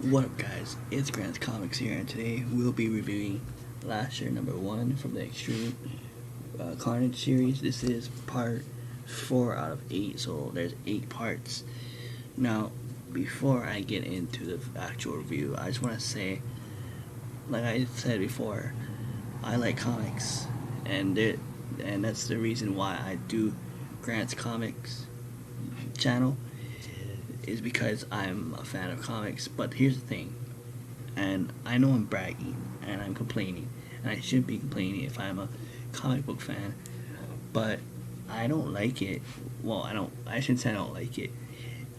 What up, guys? It's Grant's Comics here, and today we'll be reviewing Lasher #1 from the Extreme Carnage series. This is part 4 out of 8, so there's 8 parts. Now, before I get into the actual review, I just want to say, like I said before, I like comics, and that's the reason why I do Grant's Comics channel, is because I'm a fan of comics. But here's the thing, and I know I'm bragging and I'm complaining, and I shouldn't be complaining if I'm a comic book fan, but I don't like it. Well, I shouldn't say I don't like it.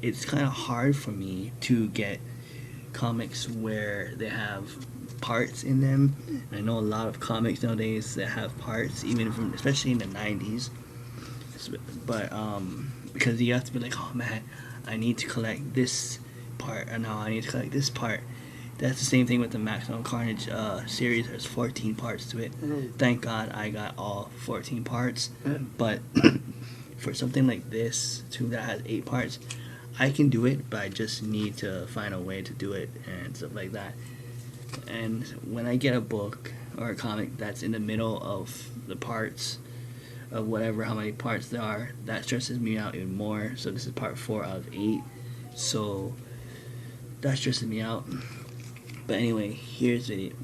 It's kind of hard for me to get comics where they have parts in them. I know a lot of comics nowadays that have parts, even from especially in the 90s. But because you have to be like, oh man, I need to collect this part, and now I need to collect this part. That's the same thing with the Maximum Carnage series. There's 14 parts to it. Thank God I got all 14 parts. But for something like this, too, that has 8 parts, I can do it, but I just need to find a way to do it and stuff like that. And when I get a book or a comic that's in the middle of the parts of whatever, how many parts there are, that stresses me out even more. So this is part 4 out of 8, so that stresses me out. But anyway, here's the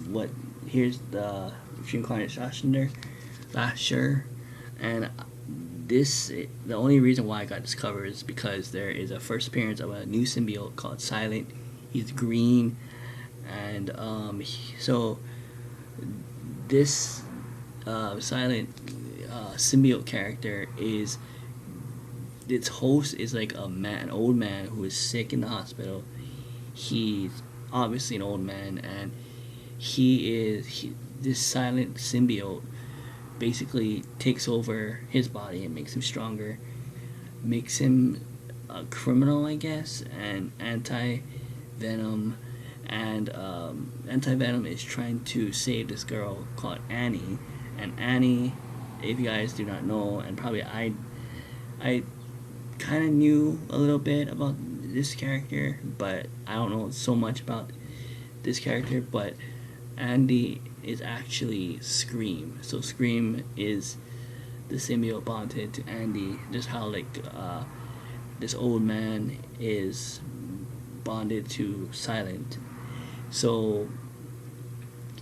Extreme Carnage Lasher, and the only reason why I got this cover is because there is a first appearance of a new symbiote called Silent. He's green, and so this Silent symbiote character is, its host is like an old man who is sick in the hospital. He's obviously an old man, and this silent symbiote basically takes over his body and makes him stronger, makes him a criminal, I guess, and anti-venom. And anti-venom is trying to save this girl called Annie. And Annie, if you guys do not know, and probably I kind of knew a little bit about this character, but I don't know so much about this character. But Andy is actually Scream. So Scream is the symbiote bonded to Andy. Just how this old man is bonded to Silent. So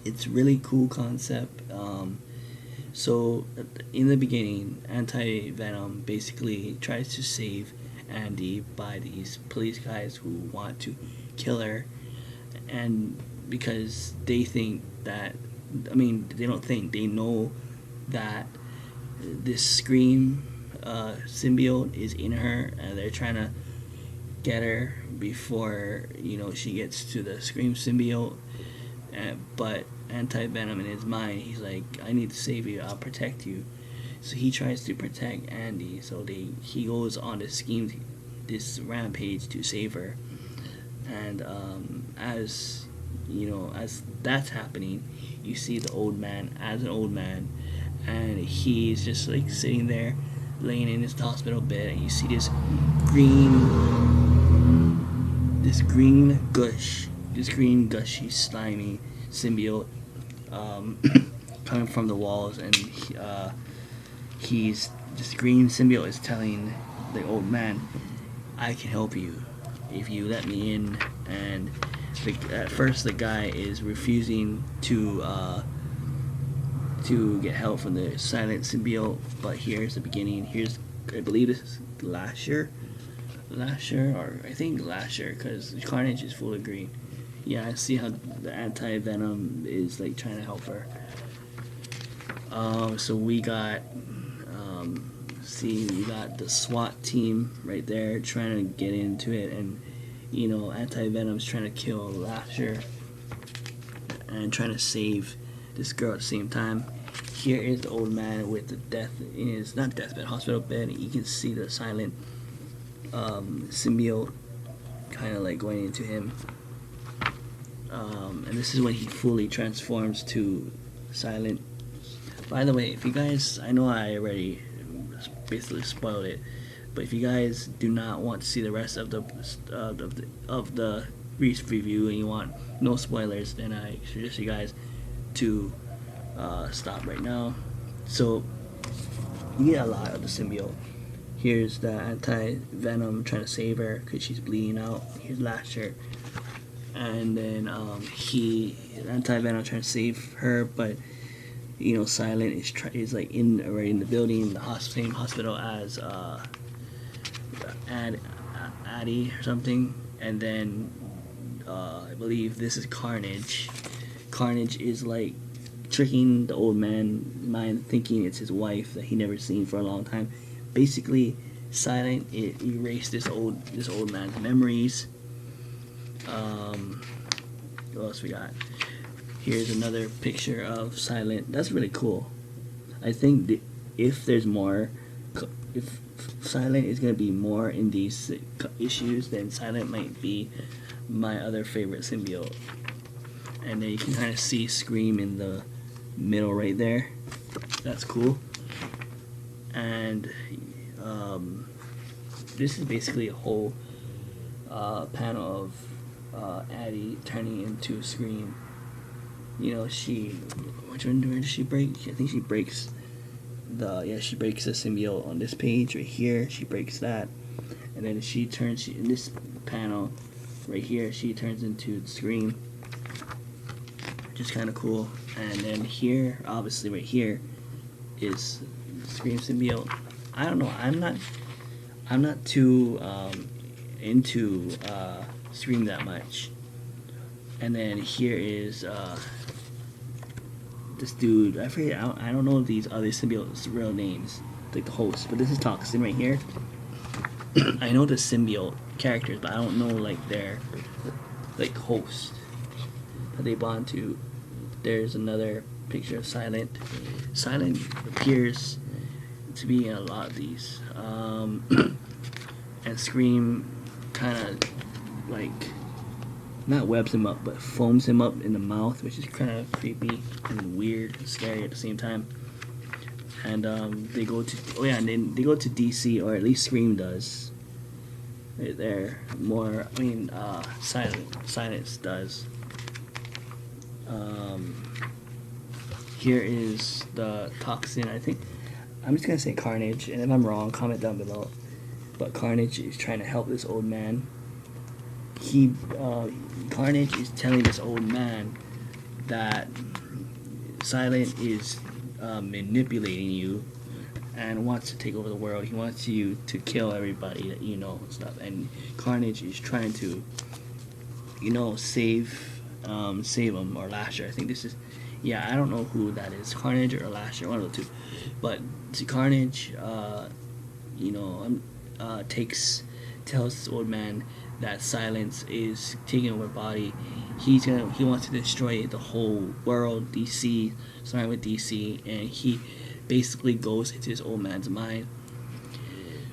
it's really cool concept. So in the beginning, Anti-Venom basically tries to save Andy by these police guys who want to kill her, and because they think that, they don't think, they know that this Scream symbiote is in her, and they're trying to get her before she gets to the Scream symbiote. But Anti-Venom, in his mind, he's like, I need to save you, I'll protect you. So he tries to protect Andy. So he goes on this rampage to save her. And as that's happening, you see the old man as an old man, and he's just like sitting there, laying in his hospital bed, and you see this green gushy slimy symbiote coming from the walls, and this green symbiote is telling the old man, I can help you if you let me in. And at first the guy is refusing to get help from the silent symbiote, but here's the beginning. I believe this is Lasher, or I think Lasher, because Carnage is full of green. Yeah, I see how the anti-venom is like trying to help her. So we got the SWAT team right there trying to get into it, and anti-venom's trying to kill Lasher and trying to save this girl at the same time. Here is the old man with the hospital bed, and you can see the silent symbiote kind of like going into him. And this is when he fully transforms to Silent. By the way, if you guys, I know I already basically spoiled it, but if you guys do not want to see the rest of the review and you want no spoilers, then I suggest you guys to stop right now. So you get a lot of the symbiote. Here's the anti-venom trying to save her because she's bleeding out. Here's Lasher, and then anti-venom trying to save her, but Silent is like already in the building, the same hospital as Addie or something, and then I believe this is Carnage. Carnage is like tricking the old man's mind, thinking it's his wife that he never seen for a long time. Basically, Silent erased this old man's memories. What else we got? Here's another picture of Silent. That's really cool. I think if there's more, if Silent is going to be more in these issues, then Silent might be my other favorite symbiote. And then you can kind of see Scream in the middle right there. That's cool. And this is basically a whole panel of Addie turning into Scream. Which one does she break? I think she breaks she breaks the symbiote on this page right here. She breaks that, and then in this panel right here, she turns into Scream, which is kind of cool. And then here, obviously right here, is Scream symbiote. I don't know. I'm not too into Scream that much. And then here is this dude. I forget. I don't know these other symbiotes' real names, like the host. But this is Toxin right here. I know the symbiote characters, but I don't know like their host that they bond to. There's another picture of Silent. Silent appears to be in a lot of these, and Scream kind of like, not webs him up, but foams him up in the mouth, which is kind of creepy and weird and scary at the same time. And they go to DC, or at least Scream does. Right there, Silence does. Here is the Toxin. I think I'm just gonna say Carnage, and if I'm wrong, comment down below. But Carnage is trying to help this old man. Carnage is telling this old man that Silent is manipulating you and wants to take over the world. He wants you to kill everybody that you know and stuff. And Carnage is trying to, save him, or Lasher. I think this is, I don't know who that is, Carnage or Lasher, one of the two. But see, Carnage, tells this old man that Silence is taking over body. He wants to destroy the whole world, DC, starting with DC, and he basically goes into this old man's mind.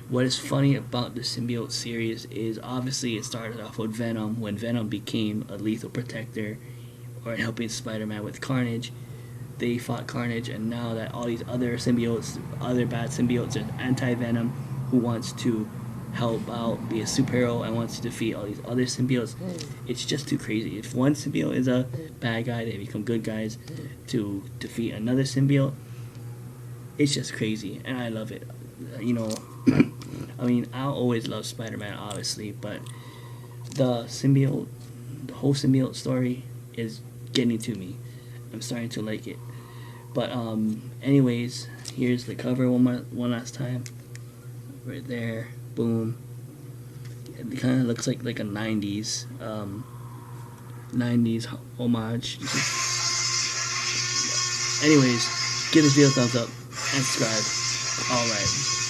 What is funny about the symbiote series is obviously it started off with Venom, when Venom became a lethal protector, or helping Spider-Man with Carnage. They fought Carnage, and now that all these other symbiotes, other bad symbiotes, there's Anti-Venom, who wants to help out, be a superhero, and wants to defeat all these other symbiotes. It's just too crazy. If one symbiote is a bad guy, they become good guys to defeat another symbiote. It's just crazy, and I love it. I'll always love Spider-Man, obviously, but the whole symbiote story is getting to me. I'm starting to like it. But anyways, here's the cover one last time. Right there, boom. It kind of looks like a 90s homage. Anyways, give this video a thumbs up and subscribe. Alright.